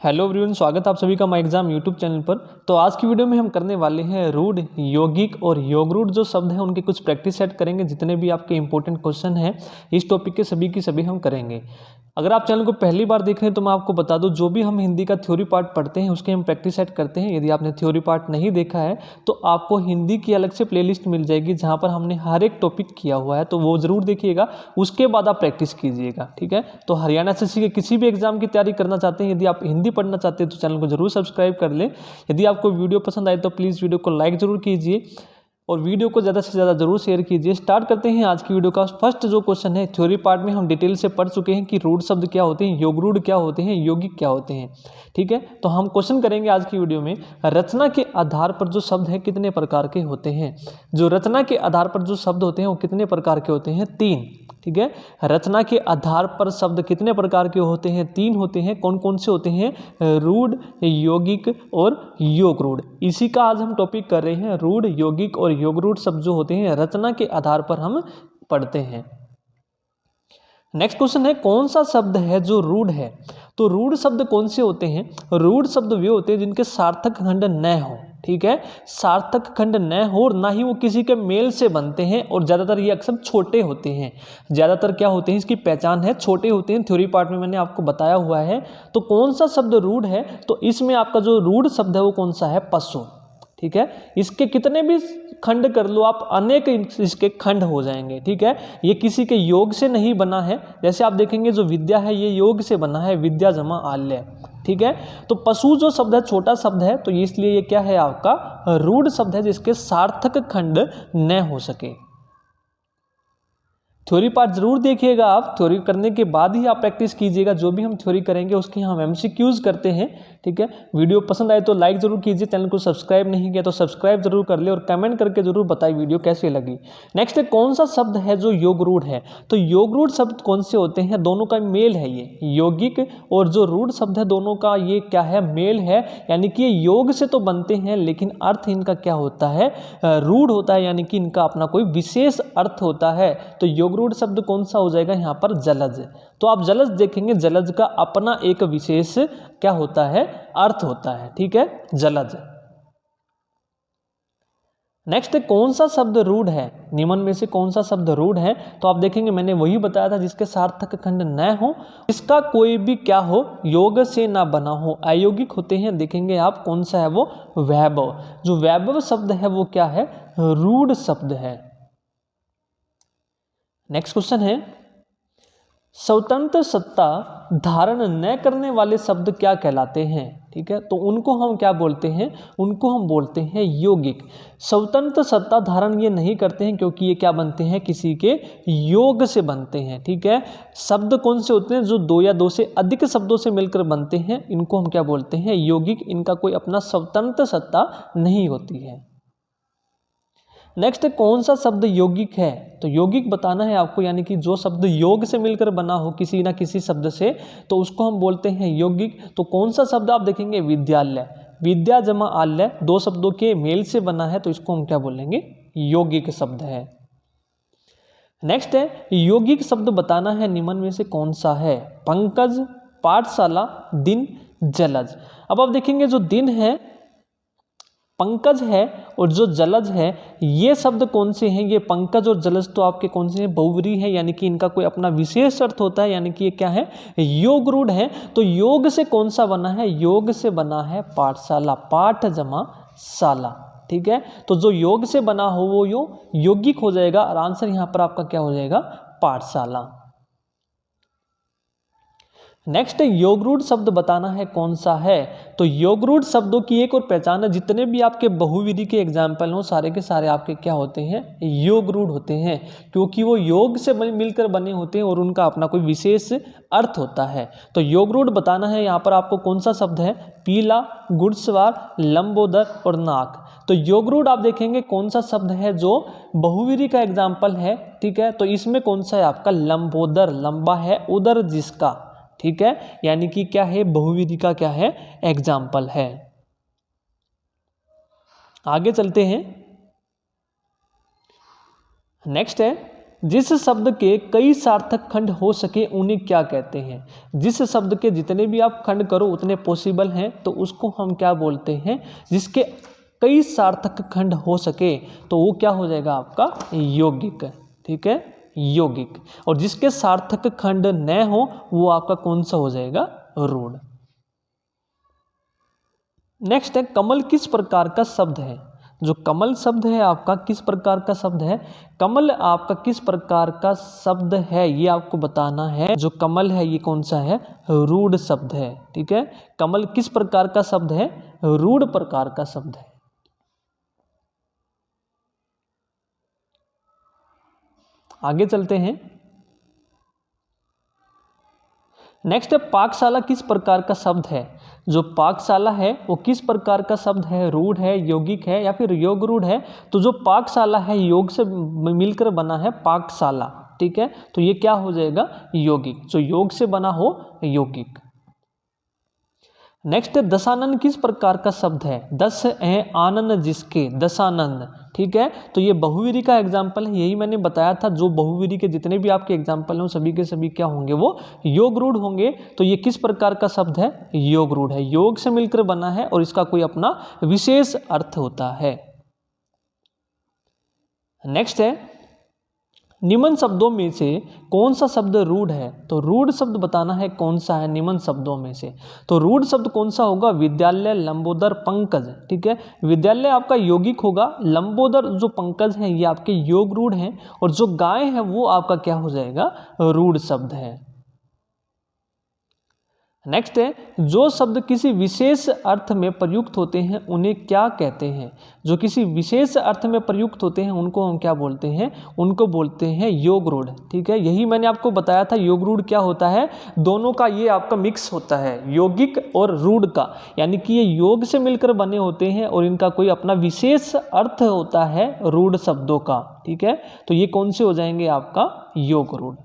Hello everyone, स्वागत है आप सभी का माई एग्जाम यूट्यूब चैनल पर। तो आज की वीडियो में हम करने वाले हैं रूढ़, यौगिक और योग रूढ़ जो शब्द हैं उनके कुछ प्रैक्टिस सेट करेंगे। जितने भी आपके इंपॉर्टेंट क्वेश्चन हैं इस टॉपिक के सभी की सभी हम करेंगे। अगर आप चैनल को पहली बार देख रहे हैं तो मैं आपको बता दूं, जो भी हम हिंदी का थ्योरी पार्ट पढ़ते हैं उसके हम प्रैक्टिस सेट करते हैं। यदि आपने थ्योरी पार्ट नहीं देखा है तो आपको हिंदी की अलग से प्लेलिस्ट मिल जाएगी जहाँ पर हमने हर एक टॉपिक किया हुआ है, तो वो ज़रूर देखिएगा, उसके बाद आप प्रैक्टिस कीजिएगा। ठीक है, तो हरियाणा एसएससी के किसी भी एग्जाम की तैयारी करना चाहते हैं, यदि आप हिंदी पढ़ना चाहते हैं तो चैनल को जरूर सब्सक्राइब कर लें। यदि आपको वीडियो पसंद आए तो प्लीज़ वीडियो को लाइक जरूर कीजिए और वीडियो को ज़्यादा से ज़्यादा जरूर शेयर कीजिए। स्टार्ट करते हैं आज की वीडियो का। फर्स्ट जो क्वेश्चन है, थ्योरी पार्ट में हम डिटेल से पढ़ चुके हैं कि रूढ़ शब्द क्या होते हैं, योग रूढ़ क्या होते हैं, यौगिक क्या होते हैं। ठीक है, तो हम क्वेश्चन करेंगे आज की वीडियो में, रचना के आधार पर जो शब्द है कितने प्रकार के होते हैं। जो रचना के आधार पर जो शब्द होते हैं वो कितने प्रकार के होते हैं? 3। ठीक है, रचना के आधार पर शब्द कितने प्रकार के होते हैं? 3 होते हैं। कौन कौन से होते हैं? रूढ़, यौगिक और योग रूढ़। इसी का आज हम टॉपिक कर रहे हैं। रूढ़, यौगिक और योग रूढ़ शब्द जो होते हैं रचना के आधार पर हम पढ़ते हैं। नेक्स्ट क्वेश्चन है, कौन सा शब्द है जो रूढ़ है? तो रूढ़ शब्द कौन से होते हैं? रूढ़ शब्द वे होते हैं जिनके सार्थक खंड न हो। ठीक है, सार्थक खंड न हो और ना ही वो किसी के मेल से बनते हैं, और ज़्यादातर ये अक्सर छोटे होते हैं। ज़्यादातर क्या होते हैं, इसकी पहचान है, छोटे होते हैं। थ्योरी पार्ट में मैंने आपको बताया हुआ है। तो कौन सा शब्द रूढ़ है? तो इसमें आपका जो रूढ़ शब्द है वो कौन सा है? पशु। ठीक है, इसके कितने भी खंड कर लो आप, अनेक इसके खंड हो जाएंगे। ठीक है, ये किसी के योग से नहीं बना है। जैसे आप देखेंगे जो विद्या है ये योग से बना है, विद्या जमा आल्य। ठीक है, तो पशु जो शब्द है छोटा शब्द है, तो इसलिए ये क्या है आपका? रूढ़ शब्द है जिसके सार्थक खंड न हो सके। थ्योरी पार्ट जरूर देखिएगा आप, थ्योरी करने के बाद ही आप प्रैक्टिस कीजिएगा। जो भी हम थ्योरी करेंगे उसके हम एमसीक्यूज करते हैं। ठीक है, वीडियो पसंद आए तो लाइक जरूर कीजिए, चैनल को सब्सक्राइब नहीं किया तो सब्सक्राइब जरूर कर ले और कमेंट करके जरूर बताइए वीडियो कैसी लगी। नेक्स्ट है, कौन सा शब्द है जो योग रूढ़ है? तो योग रूढ़ शब्द कौन से होते हैं? दोनों का मेल है ये, यौगिक और जो रूढ़ शब्द है दोनों का ये क्या है? मेल है। यानी कि ये योग से तो बनते हैं लेकिन अर्थ इनका क्या होता है? रूढ़ होता है, यानी कि इनका अपना कोई विशेष अर्थ होता है। तो योग रूढ़ शब्द कौन सा हो जाएगा यहाँ पर? जलज। तो आप जलज देखेंगे, जलज का अपना एक विशेष क्या होता है? अर्थ होता है। ठीक है, जलज। नेक्स्ट है, कौन सा शब्द रूढ़ है? निम्न में से कौन सा शब्द रूढ़ है? तो आप देखेंगे मैंने वही बताया था, जिसके सार्थक खंड न हो, इसका कोई भी क्या हो? योग से ना बना हो, अयौगिक होते हैं। देखेंगे आप कौन सा है वो? वैभव। जो वैभव शब्द है वो क्या है? रूढ़ शब्द है। नेक्स्ट क्वेश्चन है, स्वतंत्र सत्ता धारण न करने वाले शब्द क्या कहलाते हैं? ठीक है, तो उनको हम क्या बोलते हैं? उनको हम बोलते हैं यौगिक। स्वतंत्र सत्ता धारण ये नहीं करते हैं क्योंकि ये क्या बनते हैं? किसी के योग से बनते हैं। ठीक है, शब्द कौन से होते हैं? जो 2 या 2 से अधिक शब्दों से मिलकर बनते हैं, इनको हम क्या बोलते हैं? यौगिक। इनका कोई अपना स्वतंत्र सत्ता नहीं होती है। नेक्स्ट, कौन सा शब्द यौगिक है? तो यौगिक बताना है आपको, यानी कि जो शब्द योग से मिलकर बना हो किसी ना किसी शब्द से, तो उसको हम बोलते हैं यौगिक। तो कौन सा शब्द आप देखेंगे? विद्यालय। विद्या जमा आलय, 2 शब्दों के मेल से बना है, तो इसको हम क्या बोलेंगे? यौगिक शब्द है। नेक्स्ट है, यौगिक शब्द बताना है, निम्न में से कौन सा है? पंकज, पाठशाला, दिन, जलज। अब आप देखेंगे जो दिन है, पंकज है, और जो जलज है, ये शब्द कौन से हैं? ये पंकज और जलज तो आपके कौन से हैं? बहुव्रीहि है, यानी कि इनका कोई अपना विशेष अर्थ होता है, यानी कि ये क्या है? योग रूढ़ है। तो योग से कौन सा बना है? योग से बना है पाठशाला, पाठ जमा शाला। ठीक है, तो जो योग से बना हो वो यौगिक हो जाएगा, और आंसर यहाँ पर आपका क्या हो जाएगा? पाठशाला। नेक्स्ट, योग रूढ़ शब्द बताना है कौन सा है? तो योग रूढ़ शब्दों की एक और पहचान है, जितने भी आपके बहुविधि के एग्जाम्पल हो सारे के सारे आपके क्या होते हैं? योग रूढ़ होते हैं, क्योंकि वो योग से मिलकर बने होते हैं और उनका अपना कोई विशेष अर्थ होता है। तो योग रूढ़ बताना है यहाँ पर आपको कौन सा शब्द है? पीला, घुड़सवार, लंबोदर और नाक। तो योग रूढ़ आप देखेंगे कौन सा शब्द है जो बहुविधि का एग्जाम्पल है। ठीक है, तो इसमें कौन सा है आपका? लंबोदर, लंबा है उदर जिसका। ठीक है, यानी कि क्या है? बहुविधि का क्या है? एग्जाम्पल है। आगे चलते हैं। नेक्स्ट है, जिस शब्द के कई सार्थक खंड हो सके उन्हें क्या कहते हैं? जिस शब्द के जितने भी आप खंड करो उतने पॉसिबल हैं तो उसको हम क्या बोलते हैं? जिसके कई सार्थक खंड हो सके तो वो क्या हो जाएगा आपका? यौगिक। ठीक है, यौगिक। और जिसके सार्थक खंड न हो वो आपका कौन सा हो जाएगा? रूढ़। नेक्स्ट है, कमल किस प्रकार का शब्द है? जो कमल शब्द है आपका किस प्रकार का शब्द है? कमल आपका किस प्रकार का शब्द है ये आपको बताना है। जो कमल है ये कौन सा है? रूढ़ शब्द है। ठीक है, कमल किस प्रकार का शब्द है? रूढ़ प्रकार का शब्द है। आगे चलते हैं। नेक्स्ट है, पाकशाला किस प्रकार का शब्द है? जो पाकशाला है वो किस प्रकार का शब्द है? रूढ़ है, यौगिक है या फिर योग रूढ़ है? तो जो पाकशाला है योग से मिलकर बना है पाकशाला। ठीक है, तो ये क्या हो जाएगा? यौगिक। जो योग से बना हो यौगिक। नेक्स्ट है, दशानन किस प्रकार का शब्द है? दस है आनंद जिसके, दशानन। ठीक है, तो ये बहुवीरी का एग्जाम्पल है। यही मैंने बताया था, जो बहुवीरी के जितने भी आपके एग्जाम्पल हैं सभी के सभी क्या होंगे? वो योग रूढ़ होंगे। तो ये किस प्रकार का शब्द है? योग रूढ़ है, योग से मिलकर बना है और इसका कोई अपना विशेष अर्थ होता है। नेक्स्ट है, निम्न शब्दों में से कौन सा शब्द रूढ़ है? तो रूढ़ शब्द बताना है कौन सा है निम्न शब्दों में से। तो रूढ़ शब्द कौन सा होगा? विद्यालय, लंबोदर, पंकज। ठीक है, विद्यालय आपका यौगिक होगा, लंबोदर जो पंकज हैं ये आपके योग रूढ़ हैं, और जो गाय है वो आपका क्या हो जाएगा? रूढ़ शब्द है। नेक्स्ट है, जो शब्द किसी विशेष अर्थ में प्रयुक्त होते हैं उन्हें क्या कहते हैं? जो किसी विशेष अर्थ में प्रयुक्त होते हैं उनको हम क्या बोलते हैं? उनको बोलते हैं योग रूढ़। ठीक है, यही मैंने आपको बताया था योग रूढ़ क्या होता है। दोनों का ये आपका मिक्स होता है, यौगिक और रूढ़ का, यानी कि ये योग से मिलकर बने होते हैं और इनका कोई अपना विशेष अर्थ होता है रूढ़ शब्दों का। ठीक है, तो ये कौन से हो जाएंगे? आपका योग रूढ़।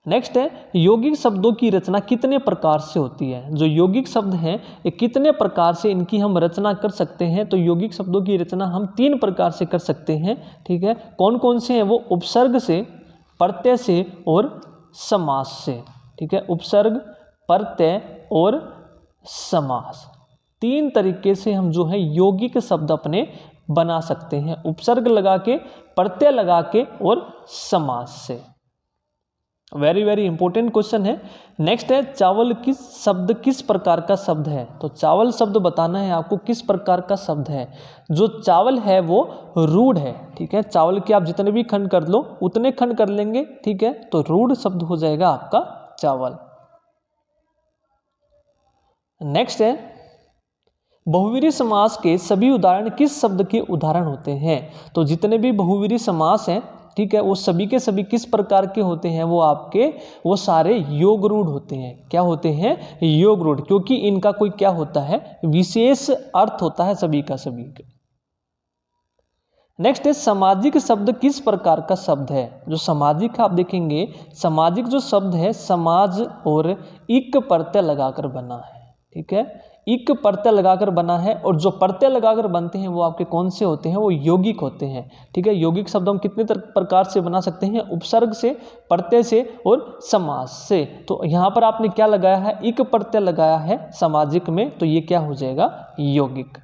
नेक्स्ट है, यौगिक शब्दों की रचना कितने प्रकार से होती है? जो यौगिक शब्द हैं ये कितने प्रकार से इनकी हम रचना कर सकते हैं? तो यौगिक शब्दों की रचना हम 3 प्रकार से कर सकते हैं। ठीक है, कौन कौन से हैं वो? उपसर्ग से, प्रत्यय से और समास से। ठीक है, उपसर्ग, प्रत्यय और समास, 3 तरीके से हम जो है यौगिक शब्द अपने बना सकते हैं। उपसर्ग लगा के, प्रत्यय लगा के और समास से। वेरी वेरी इंपॉर्टेंट क्वेश्चन है। नेक्स्ट है, चावल किस शब्द किस प्रकार का शब्द है? तो चावल शब्द बताना है आपको किस प्रकार का शब्द है। जो चावल है वो रूढ़ है। ठीक है, चावल के आप जितने भी खंड कर लो उतने खंड कर लेंगे। ठीक है, तो रूढ़ शब्द हो जाएगा आपका चावल। नेक्स्ट है, बहुवीरी समास के सभी उदाहरण किस शब्द के उदाहरण होते हैं? तो जितने भी बहुवीरी समास हैं, ठीक है, वो सभी के सभी किस प्रकार के होते हैं? वो आपके वो सारे योग रूढ़ होते हैं। क्या होते हैं? योग रूढ़, क्योंकि इनका कोई क्या होता है? विशेष अर्थ होता है सभी का सभी का। नेक्स्ट है, सामाजिक शब्द किस प्रकार का शब्द है? जो सामाजिक आप देखेंगे, सामाजिक जो शब्द है समाज और इक प्रत्यय लगाकर बना है। ठीक है, इक प्रत्यय लगाकर बना है, और जो प्रत्यय लगाकर बनते हैं वो आपके कौन से होते हैं? वो यौगिक होते हैं। ठीक है, यौगिक शब्द हम कितने प्रकार से बना सकते हैं? उपसर्ग से, प्रत्यय से और समास से। तो यहाँ पर आपने क्या लगाया है? इक प्रत्यय लगाया है सामाजिक में, तो ये क्या हो जाएगा? यौगिक।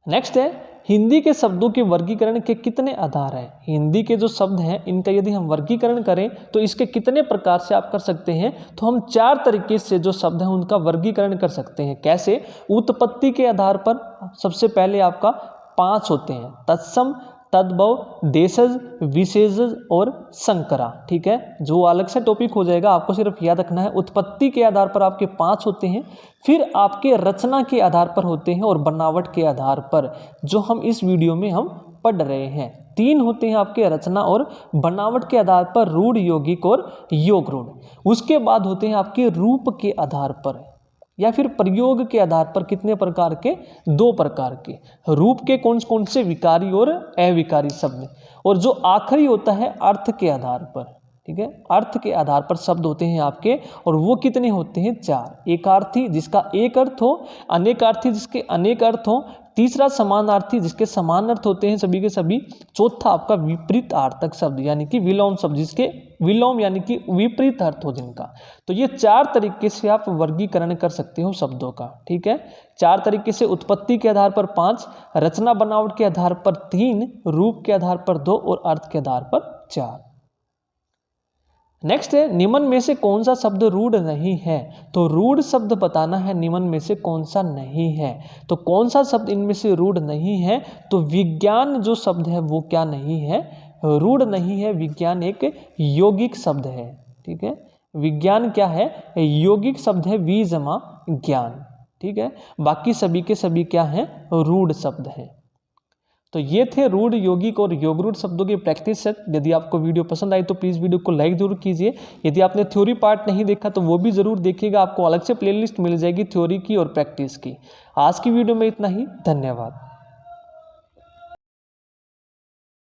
नेक्स्ट है, हिंदी के शब्दों के वर्गीकरण के कितने आधार हैं? हिंदी के जो शब्द हैं इनका यदि हम वर्गीकरण करें तो इसके कितने प्रकार से आप कर सकते हैं? तो हम 4 तरीके से जो शब्द हैं उनका वर्गीकरण कर सकते हैं। कैसे? उत्पत्ति के आधार पर सबसे पहले आपका 5 होते हैं, तत्सम, तद्भव, देशज, विशेषज और संकरा। ठीक है, जो अलग से टॉपिक हो जाएगा, आपको सिर्फ याद रखना है। उत्पत्ति के आधार पर आपके 5 होते हैं, फिर आपके रचना के आधार पर होते हैं और बनावट के आधार पर, जो हम इस वीडियो में हम पढ़ रहे हैं। 3 होते हैं आपके रचना और बनावट के आधार पर, रूढ़, यौगिक और योग रूढ़। उसके बाद होते हैं आपके रूप के आधार पर या फिर प्रयोग के आधार पर। कितने प्रकार के? 2 प्रकार के। रूप के कौन कौन से? विकारी और अविकारी शब्द। और जो आखिरी होता है अर्थ के आधार पर। ठीक है, अर्थ के आधार पर शब्द होते हैं आपके, और वो कितने होते हैं? 4। एकार्थी जिसका एक अर्थ हो, अनेकार्थी जिसके अनेक अर्थ हो, तीसरा समानार्थी, जिसके समान अर्थ होते हैं सभी के सभी। चौथा आपका विपरीत अर्थक शब्द यानी कि विलोम शब्द, जिसके विलोम यानी कि विपरीत अर्थ हो जिनका। तो ये 4 तरीके से आप वर्गीकरण कर सकते हो शब्दों का, ठीक है। 4 तरीके से, उत्पत्ति के आधार पर 5, रचना बनावट के आधार पर 3, रूप के आधार पर 2 और अर्थ के आधार पर 4। नेक्स्ट है, निम्न में से कौन सा शब्द रूढ़ नहीं है। तो रूढ़ शब्द बताना है, निम्न में से कौन सा नहीं है। तो कौन सा शब्द इनमें से रूढ़ नहीं है, तो विज्ञान जो शब्द है वो क्या नहीं है, रूढ़ नहीं है। विज्ञान एक यौगिक शब्द है, ठीक है। विज्ञान क्या है, यौगिक शब्द है, वी जमा ज्ञान, ठीक है। बाकी सभी के सभी क्या हैं, रूढ़ शब्द हैं। तो ये थे रूढ़, यौगिक और योगरूढ़ शब्दों की प्रैक्टिस सेट। यदि आपको वीडियो पसंद आई तो प्लीज़ वीडियो को लाइक जरूर कीजिए। यदि आपने थ्योरी पार्ट नहीं देखा तो वो भी ज़रूर देखिएगा, आपको अलग से प्लेलिस्ट मिल जाएगी थ्योरी की और प्रैक्टिस की। आज की वीडियो में इतना ही, धन्यवाद।